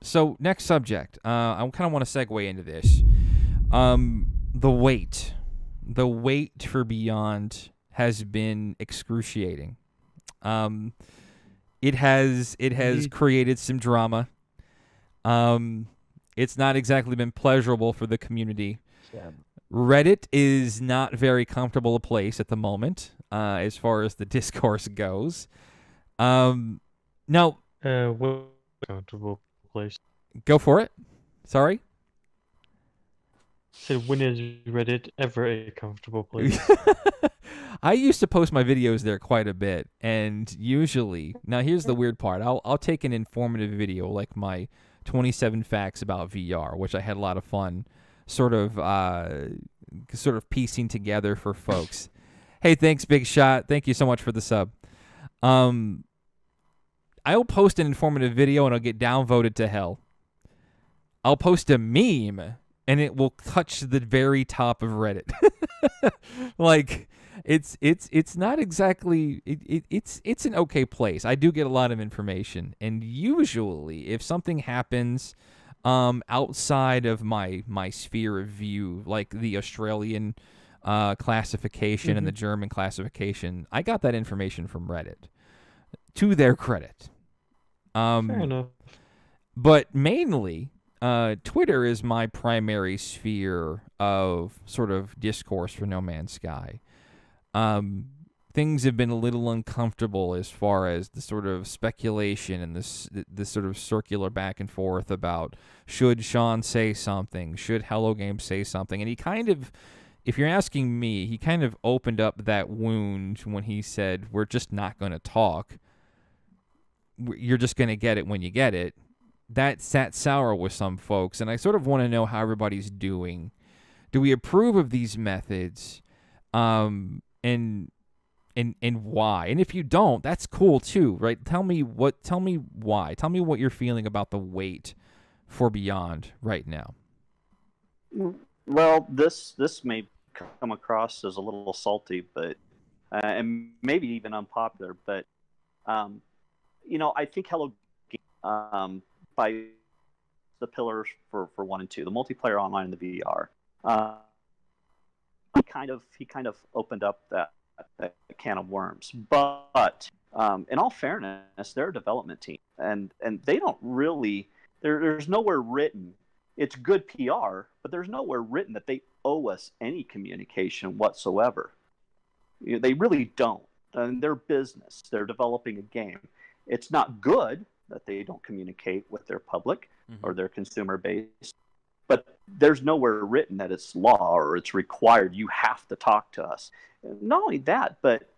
So next subject. I kind of want to segue into this. The wait. The wait for Beyond has been excruciating. Um, it has created some drama. It's not exactly been pleasurable for the community. Yeah. Reddit is not very comfortable a place at the moment, as far as the discourse goes. Now, What comfortable place? go for it. Sorry. Said, when is Reddit ever a comfortable place? I used to post my videos there quite a bit, and usually, now here's the weird part. I'll take an informative video like my 27 facts about VR, which I had a lot of fun sort of piecing together for folks. Hey, thanks, Big Shot. Thank you so much for the sub. I'll post an informative video and it'll get downvoted to hell. I'll post a meme and it will touch the very top of Reddit. Like, it's not exactly it's an okay place. I do get a lot of information, and usually if something happens outside of my sphere of view, like the Australian classification and the German classification, I got that information from Reddit, to their credit. Fair enough. But mainly, Twitter is my primary sphere of sort of discourse for No Man's Sky. Things have been a little uncomfortable as far as the sort of speculation and this sort of circular back and forth about should Sean say something, should Hello Games say something, and he kind of, if you're asking me, he kind of opened up that wound when he said, we're just not going to talk. You're just going to get it when you get it. That sat sour with some folks, and I sort of want to know how everybody's doing. Do we approve of these methods? And why? And if you don't, that's cool too, right? Tell me why. Tell me what you're feeling about the wait for Beyond right now. Well, this may come across as a little salty, but and maybe even unpopular, but I think Hello Games, by the pillars for 1 and 2, the multiplayer online and the VR, he kind of opened up that can of worms. But in all fairness, they're a development team, and they don't really. There's nowhere written. It's good PR, but there's nowhere written that they owe us any communication whatsoever. They really don't. And they're business. They're developing a game. It's not good that they don't communicate with their public or their consumer base, but there's nowhere written that it's law or it's required. You have to talk to us. Not only that, but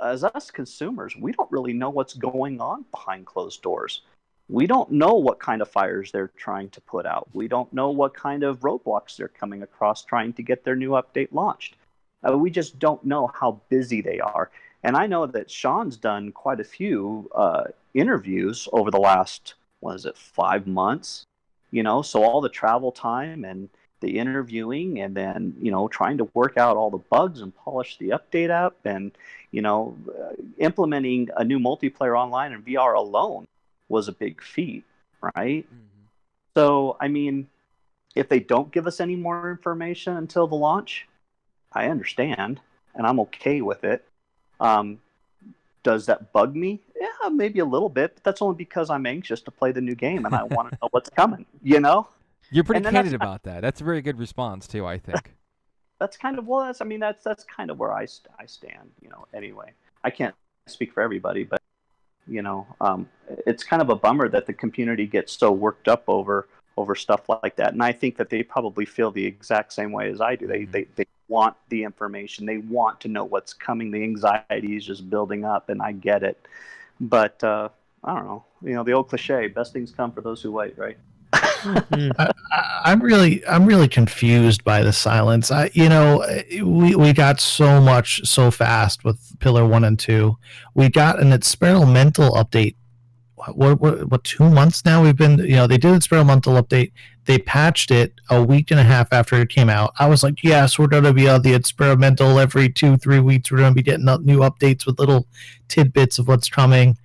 as us consumers, we don't really know what's going on behind closed doors. We don't know what kind of fires they're trying to put out. We don't know what kind of roadblocks they're coming across trying to get their new update launched. We just don't know how busy they are. And I know that Sean's done quite a few interviews over the last, 5 months? So all the travel time and the interviewing and then, trying to work out all the bugs and polish the update app and, implementing a new multiplayer online and VR alone was a big feat, right? So, I mean, if they don't give us any more information until the launch, I understand, and I'm okay with it. Does that bug me? Yeah, maybe a little bit, but that's only because I'm anxious to play the new game and I want to know what's coming, You're pretty candid about that. That's a very good response, too, I think. That's kind of, that's kind of where I stand, anyway. I can't speak for everybody, but, it's kind of a bummer that the community gets so worked up over stuff like that. And I think that they probably feel the exact same way as I do. They want the information. They want to know what's coming. The anxiety is just building up, and I get it. But I don't know. The old cliche: best things come for those who wait, right? I'm really confused by the silence. We got so much so fast with Pillar 1 and 2. We got an experimental update. What 2 months now we've been? They did an experimental update. They patched it a week and a half after it came out. I was like, yes, we're going to be on the experimental every 2-3 weeks. We're going to be getting new updates with little tidbits of what's coming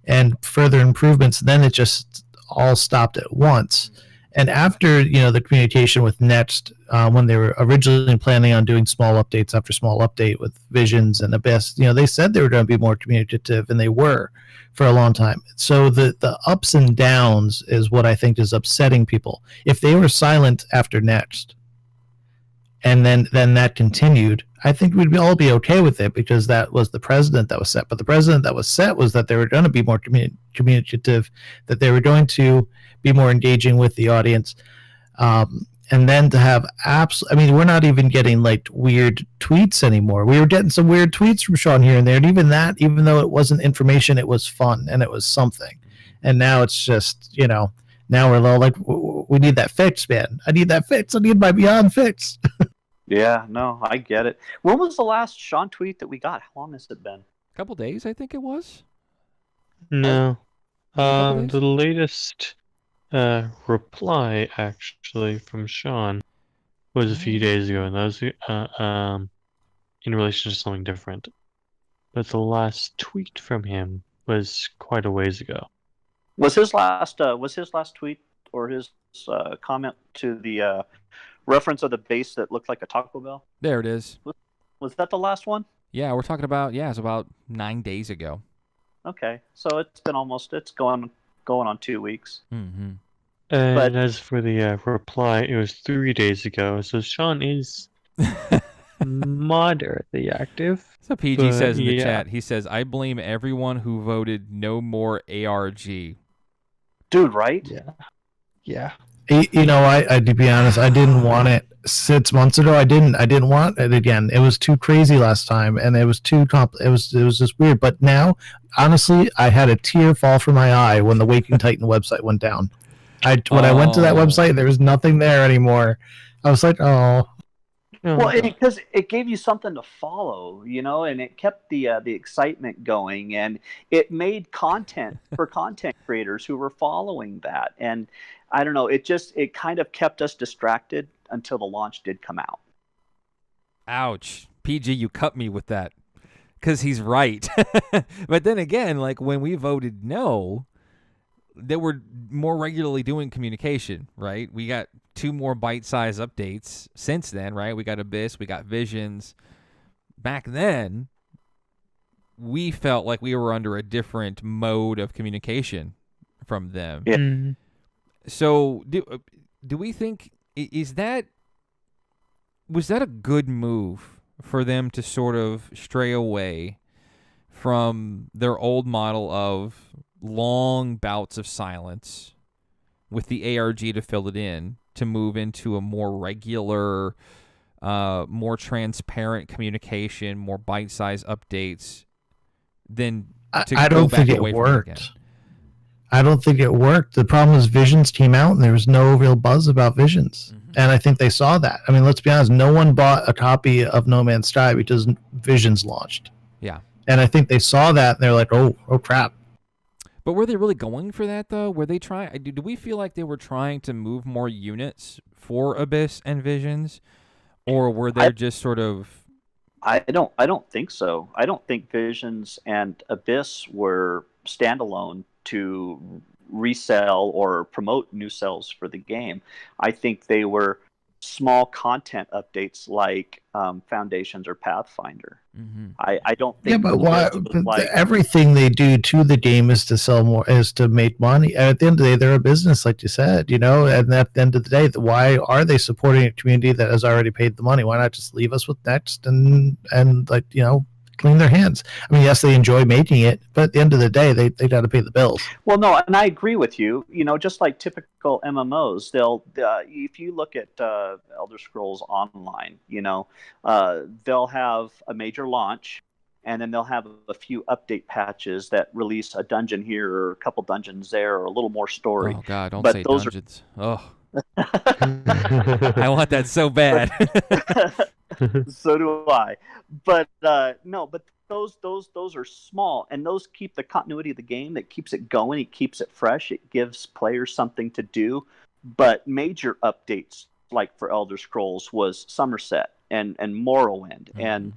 and further improvements. And then it just all stopped at once. And after the communication with Next, when they were originally planning on doing small updates after small update with Visions and Abyss, they said they were going to be more communicative, and they were for a long time. So the ups and downs is what I think is upsetting people. If they were silent after Next, and then that continued, I think we'd all be okay with it, because that was the precedent that was set. But the precedent that was set was that they were going to be more communicative, that they were going to be more engaging with the audience. And then to have we're not even getting like weird tweets anymore. We were getting some weird tweets from Sean here and there, and even though it wasn't information, it was fun and it was something. And now it's just, now we're all like, we need that fix, man. I need that fix. I need my Beyond fix. Yeah, no, I get it. When was the last Sean tweet that we got? How long has it been? A couple days, I think it was. No. couple days? The latest reply actually from Sean was a few days ago, and that was in relation to something different. But the last tweet from him was quite a ways ago. Was his last tweet or his comment to the reference of the base that looked like a Taco Bell? There it is. Was that the last one? Yeah, we're talking about, it's about 9 days ago. Okay, so it's been it's going on 2 weeks. Mm-hmm. And as for the reply, it was 3 days ago. So Sean is moderately active. So PG says in the chat, he says, I blame everyone who voted no more ARG. Dude, right? Yeah. I to be honest, I didn't want it 6 months ago. I didn't want it again. It was too crazy last time, and it was too it was just weird. But now, honestly, I had a tear fall from my eye when the Waking Titan website went down. When I went to that website, there was nothing there anymore. I was like, oh. Well, because it gave you something to follow, and it kept the excitement going, and it made content for content creators who were following that. And I don't know, it kind of kept us distracted until the launch did come out. Ouch. PG, you cut me with that, because he's right. But then again, like when we voted no, they were more regularly doing communication, right? We got 2 more bite-sized updates since then, right? We got Abyss, we got Visions. Back then, we felt like we were under a different mode of communication from them. Yeah. Mm-hmm. So, do we think was that a good move for them to sort of stray away from their old model of long bouts of silence with the ARG to fill it in, to move into a more regular, more transparent communication, more bite-sized updates, than to I go don't back think it away from it worked. again? I don't think it worked. The problem is Visions came out and there was no real buzz about Visions. Mm-hmm. And I think they saw that. I mean, let's be honest, no one bought a copy of No Man's Sky because Visions launched. Yeah. And I think they saw that and they're like, oh crap. But were they really going for that, though? Were they trying? Do we feel like they were trying to move more units for Abyss and Visions? Or were they just sort of... I don't think so. I don't think Visions and Abyss were standalone to resell or promote new sales for the game. I think they were small content updates like Foundations or Pathfinder. Mm-hmm. I don't think. Yeah, but why? Everything they do to the game is to sell more, is to make money. And at the end of the day, they're a business, like you said, And at the end of the day, why are they supporting a community that has already paid the money? Why not just leave us with Next and clean their hands? I mean, yes, they enjoy making it, but at the end of the day, they got to pay the bills. Well, no, and I agree with you. Just like typical MMOs, they'll if you look at Elder Scrolls Online, they'll have a major launch, and then they'll have a few update patches that release a dungeon here or a couple dungeons there or a little more story. Oh God, don't say dungeons. Oh, I want that so bad. So do I. But no, but those are small, and those keep the continuity of the game. That keeps it going. It keeps it fresh. It gives players something to do. But major updates, like for Elder Scrolls, was Somerset and Morrowind, Mm-hmm. and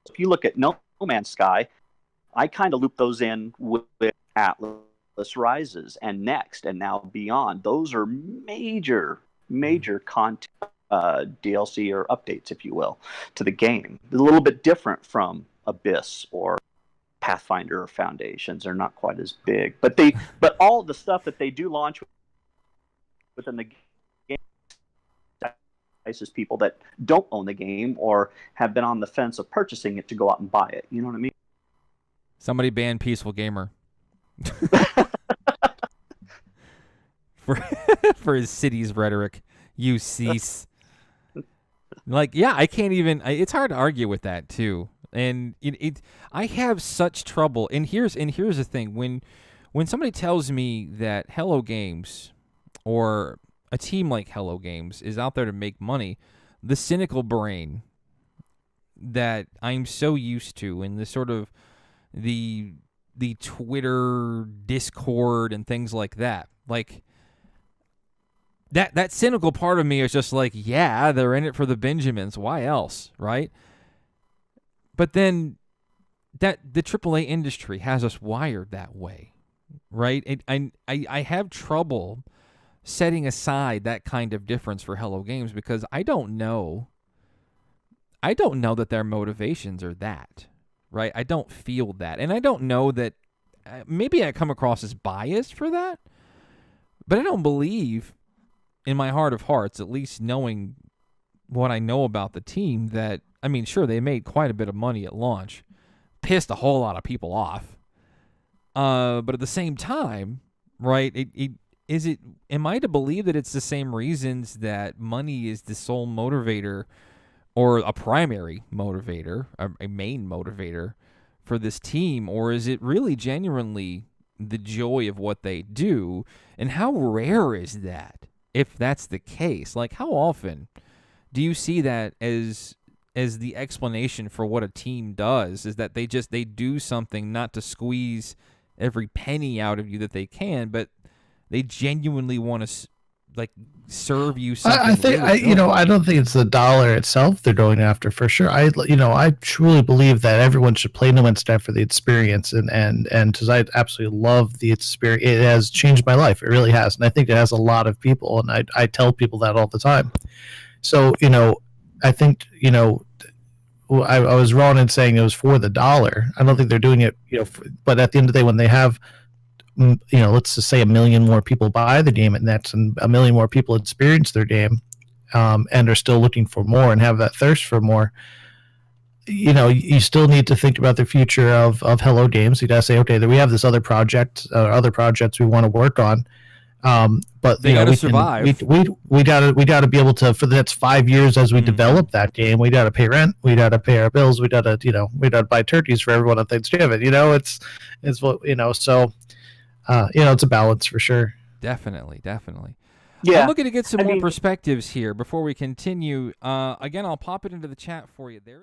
if you look at No Man's Sky, I kind of loop those in with Atlas Rises and Next and now Beyond. Those are major content, DLC or updates, if you will, to the game. A little bit different from Abyss or Pathfinder or Foundations. They're not quite as big, but all the stuff that they do launch within the game entices people that don't own the game or have been on the fence of purchasing it to go out and buy it. You know what I mean? Somebody ban Peaceful Gamer for his city's rhetoric. You cease. Like, yeah, I can't even. It's hard to argue with that too. And I have such trouble. And here's the thing: when somebody tells me that Hello Games or a team like Hello Games is out there to make money, the cynical brain that I'm so used to, and the sort of the Twitter Discord and things like that, like that cynical part of me is just like, yeah, they're in it for the Benjamins. Why else, right? But then that the AAA industry has us wired that way, right? I have trouble setting aside that kind of difference for Hello Games because I don't know that their motivations are that, right? I don't feel that. And I don't know that maybe I come across as biased for that, but I don't believe in my heart of hearts, at least knowing what I know about the team, that, I mean, sure, they made quite a bit of money at launch, pissed a whole lot of people off. But at the same time, right, am I to believe that it's the same reasons that money is the sole motivator or a primary motivator, a main motivator for this team, or is it really genuinely the joy of what they do? And how rare is that, if that's the case? Like, how often do you see that as the explanation for what a team does, is that they do something not to squeeze every penny out of you that they can, but they genuinely want to serve you something? I think I don't think it's the dollar itself they're going after for sure. I truly believe that everyone should play No Man's Sky for the experience, and because I absolutely love the experience. It has changed my life. It really has, and I think it has a lot of people, and I tell people that all the time. So I think I was wrong in saying it was for the dollar. I don't think they're doing it but at the end of the day, when they have let's just say 1 million more people buy the game, and that's 1 million more people experience their game, and are still looking for more and have that thirst for more. You still need to think about the future of Hello Games. You gotta say, okay, we have this other project, other projects we want to work on, but they gotta survive. We gotta be able to, for the next 5 years as we develop that game. We gotta pay rent. We gotta pay our bills. We gotta buy turkeys for everyone on Thanksgiving. It's what so. It's a balance for sure. Definitely. Yeah. I'm looking to get some more perspectives here before we continue. Again, I'll pop it into the chat for you there.